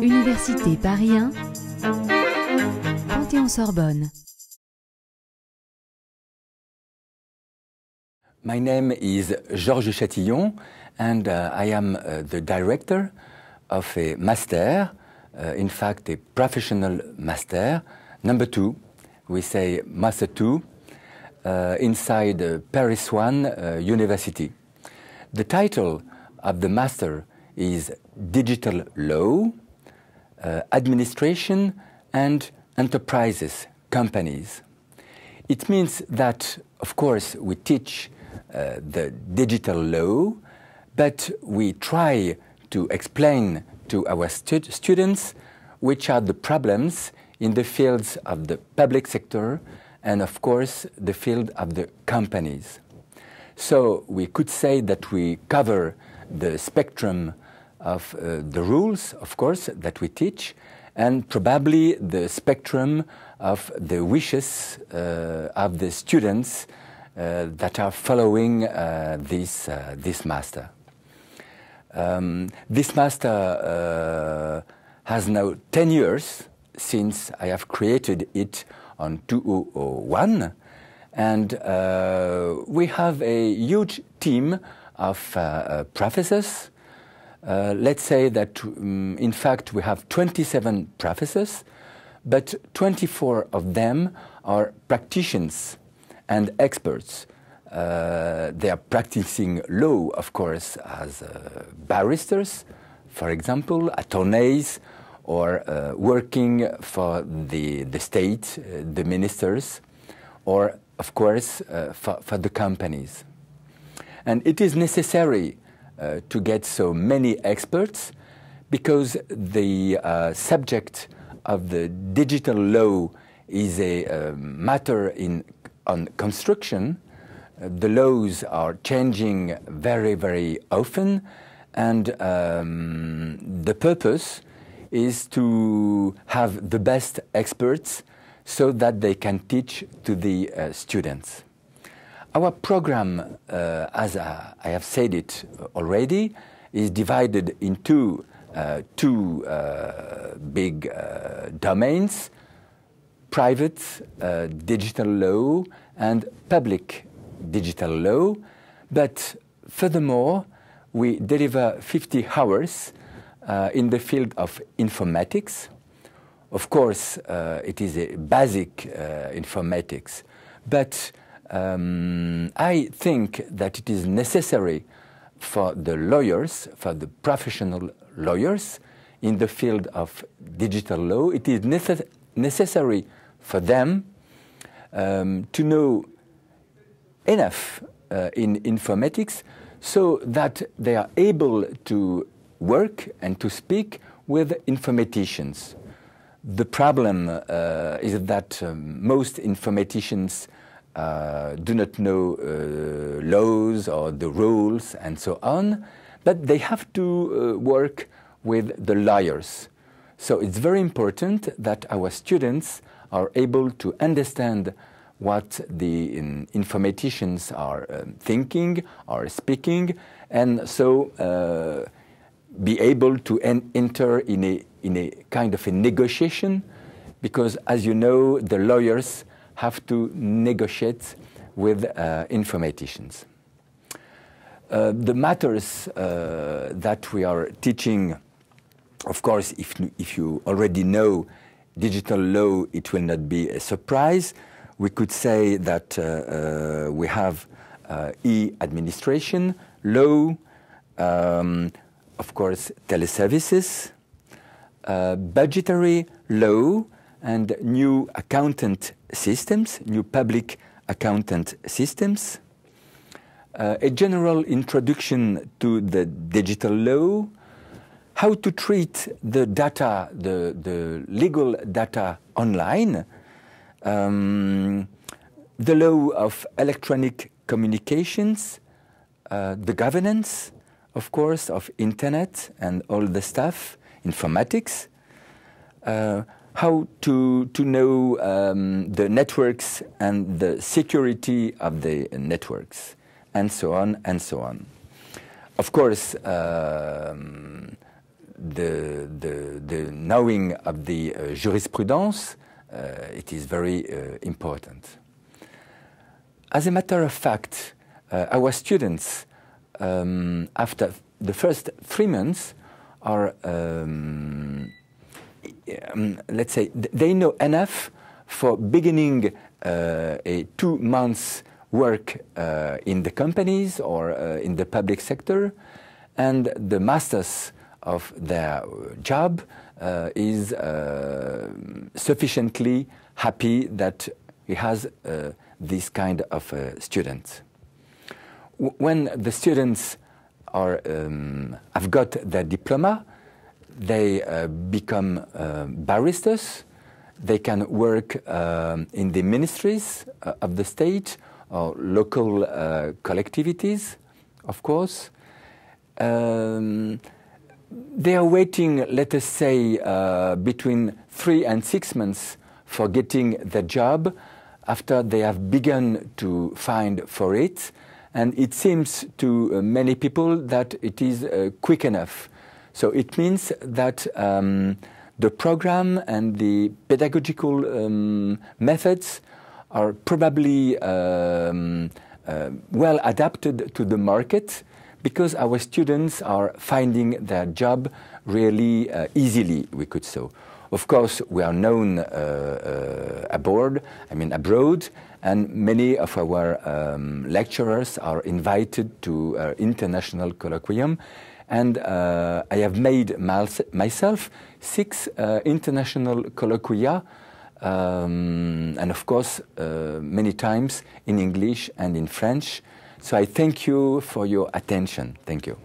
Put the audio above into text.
Université Paris 1, Panthéon-Sorbonne. My name is Georges Chatillon, and I am the director of a master, in fact a professional master, number 2, we say Master 2, inside Paris 1 University. The title of the master is Digital Law, Administration and Enterprises, Companies. It means that, of course, we teach the digital law, but we try to explain to our students which are the problems in the fields of the public sector and, of course, the field of the companies. So we could say that we cover the spectrum of the rules, of course, that we teach, and probably the spectrum of the wishes of the students that are following this master. This master has now 10 years since I have created it on 2001, and we have a huge team of professors. Let's say that, in fact, we have 27 professors, but 24 of them are practitioners and experts. They are practicing law, of course, as barristers, for example, attorneys, or working for the state, the ministers, or, of course, for the companies. And it is necessary to get so many experts because the subject of the digital law is a matter on construction. The laws are changing very, very often, and the purpose is to have the best experts so that they can teach to the students. Our program, as I have said it already, is divided into two big domains: private digital law and public digital law. But furthermore, we deliver 50 hours in the field of informatics. Of course, it is a basic informatics, but I think that it is necessary for the lawyers, for the professional lawyers in the field of digital law. It is necessary for them to know enough in informatics so that they are able to work and to speak with informaticians. The problem is that most informaticians do not know laws or the rules and so on, but they have to work with the lawyers. So it's very important that our students are able to understand what the informaticians are thinking, are speaking, and so be able to enter in a kind of a negotiation, because, as you know, the lawyers have to negotiate with informaticians. The matters that we are teaching, of course, if you already know digital law, it will not be a surprise. We could say that we have e-administration, law, of course, teleservices, budgetary law, and new accountant systems, new public accountant systems, a general introduction to the digital law, how to treat the data, the legal data online, the law of electronic communications, the governance, of course, of internet and all the stuff, informatics, how to know the networks and the security of the networks, and so on and so on. of course, the knowing of the jurisprudence, it is very important. As a matter of fact, our students, after the first 3 months, are, let's say, they know enough for beginning a 2 months work in the companies or in the public sector, and the masters of their job is sufficiently happy that he has this kind of students. When the students are, have got their diploma, they become barristers. They can work in the ministries of the state or local collectivities, of course. They are waiting, let us say, between 3 and 6 months for getting the job after they have begun to find for it. And it seems to many people that it is quick enough. So it means that the program and the pedagogical methods are probably well adapted to the market, because our students are finding their job really easily, we could say. Of course, we are known abroad, and many of our lecturers are invited to international colloquium. And I have made myself 6 international colloquia, and of course, many times in English and in French. So I thank you for your attention. Thank you.